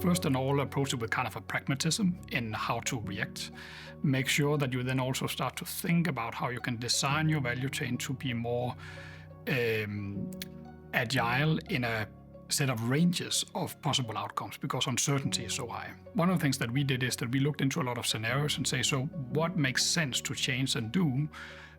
first and all approach it with kind of a pragmatism in how to react. Make sure that you then also start to think about how you can design your value chain to be more agile in a set of ranges of possible outcomes, because uncertainty is so high. One of the things that we did is that we looked into a lot of scenarios and say, so what makes sense to change and do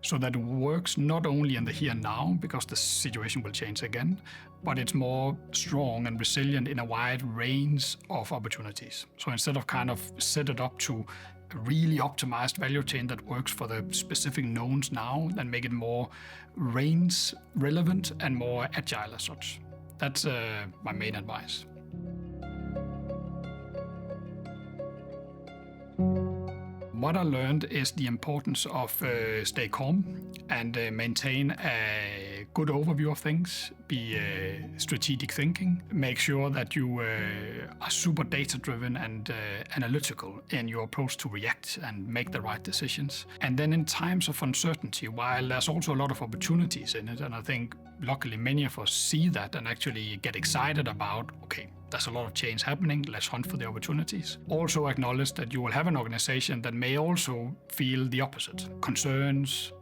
so that it works not only in the here and now, because the situation will change again, but it's more strong and resilient in a wide range of opportunities. So instead of kind of set it up to a really optimized value chain that works for the specific knowns now, then make it more range relevant and more agile as such. That's my main advice. What I learned is the importance of stay calm and maintain a good overview of things, be strategic thinking, make sure that you are super data-driven and analytical in your approach to react and make the right decisions. And then in times of uncertainty, while there's also a lot of opportunities in it, and I think luckily many of us see that and actually get excited about, okay, there's a lot of change happening, let's hunt for the opportunities. Also acknowledge that you will have an organization that may also feel the opposite. Concerns,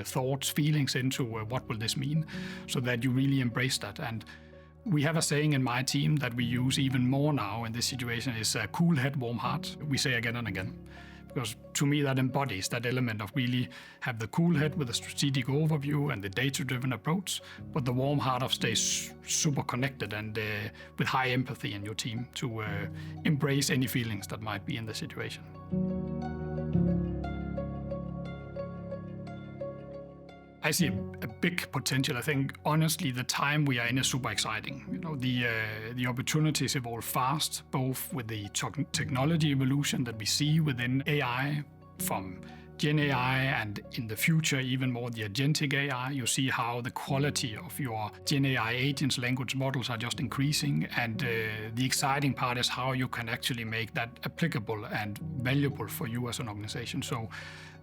thoughts, feelings into what will this mean, so that you really embrace that. And we have a saying in my team that we use even more now in this situation is cool head, warm heart. We say again and again. Because to me that embodies that element of really have the cool head with a strategic overview and the data-driven approach, but the warm heart of stay super connected and with high empathy in your team to embrace any feelings that might be in the situation. I see a big potential. I think, honestly, the time we are in is super exciting. You know, the opportunities evolve fast, both with the technology evolution that we see within AI, from Gen AI, and in the future, even more the agentic AI. You see how the quality of your Gen AI agents, language models are just increasing. And the exciting part is how you can actually make that applicable and valuable for you as an organization. So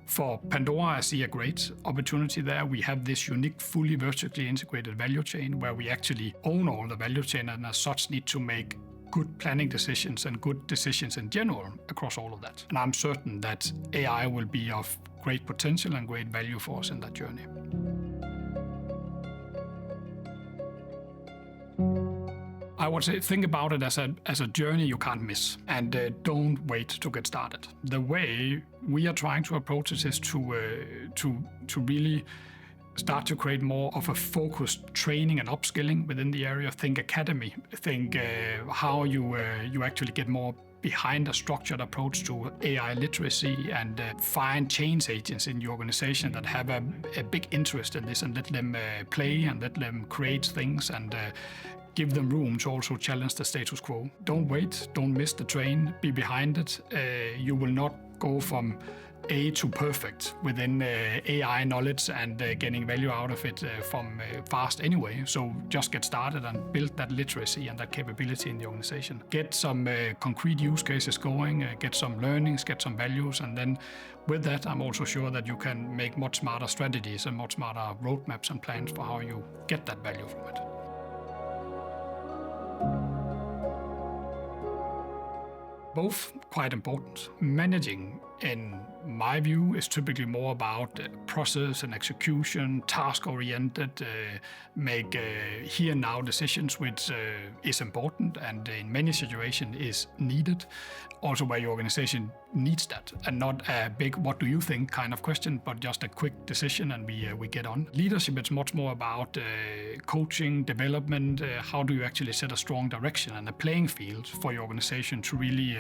for Pandora, I see a great opportunity there. We have this unique, fully vertically integrated value chain where we actually own all the value chain and as such need to make good planning decisions and good decisions in general across all of that. And I'm certain that AI will be of great potential and great value for us in that journey. I would say think about it as a journey you can't miss, and don't wait to get started. The way we are trying to approach this is to really start to create more of a focused training and upskilling within the area. Think academy. Think how you actually get more behind a structured approach to AI literacy and find change agents in the organization that have a big interest in this and let them play and let them create things and give them room to also challenge the status quo. Don't wait, don't miss the train, be behind it. You will not go from A to perfect within AI knowledge and getting value out of it from fast anyway. So just get started and build that literacy and that capability in the organization. Get some concrete use cases going, get some learnings, get some values, and then with that, I'm also sure that you can make much smarter strategies and much smarter roadmaps and plans for how you get that value from it. Both quite important. Managing, in my view, is typically more about process and execution, task-oriented, make here and now decisions, which is important and in many situations is needed. Also where your organization needs that and not a big what do you think kind of question, but just a quick decision and we get on. Leadership is much more about coaching, development, how do you actually set a strong direction and a playing field for your organization to really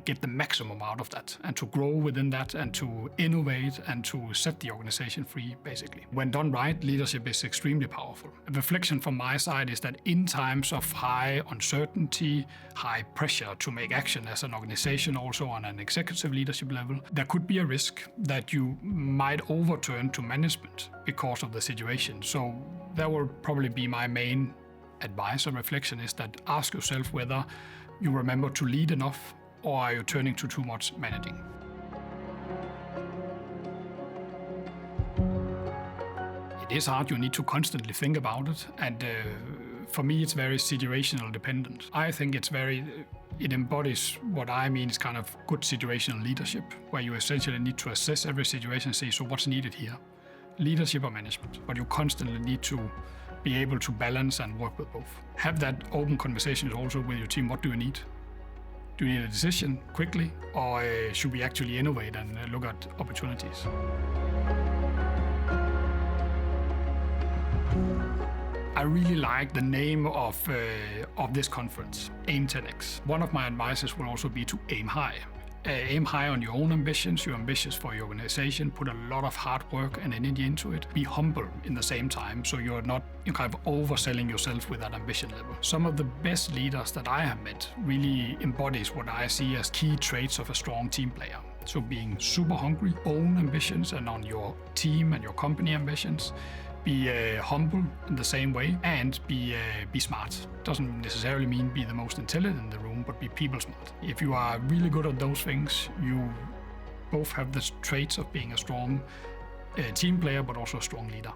get the maximum out of that and to grow within that and to innovate and to set the organization free, basically. When done right, leadership is extremely powerful. A reflection from my side is that in times of high uncertainty, high pressure to make action as an organization, also on an executive leadership level, there could be a risk that you might overturn to management because of the situation. So that will probably be my main advice or reflection, is that ask yourself whether you remember to lead enough or are you turning to too much managing. It It is hard. You need to constantly think about it. And for me, it's very situational dependent. I think it embodies what I mean is kind of good situational leadership, where you essentially need to assess every situation and say, so what's needed here? Leadership or management? But you constantly need to be able to balance and work with both. Have that open conversation also with your team. What do you need? Do you need a decision quickly, or should we actually innovate and look at opportunities? I really like the name of this conference, Aim 10X. One of my advices will also be to aim high. Aim high on your own ambitions. You're ambitious for your organization. Put a lot of hard work and energy into it. Be humble in the same time, so you're kind of overselling yourself with that ambition level. Some of the best leaders that I have met really embodies what I see as key traits of a strong team player. So being super hungry, own ambitions, and on your team and your company ambitions. Be humble in the same way, and be smart. Doesn't necessarily mean be the most intelligent in the room, but be people smart. If you are really good at those things, you both have the traits of being a strong team player, but also a strong leader.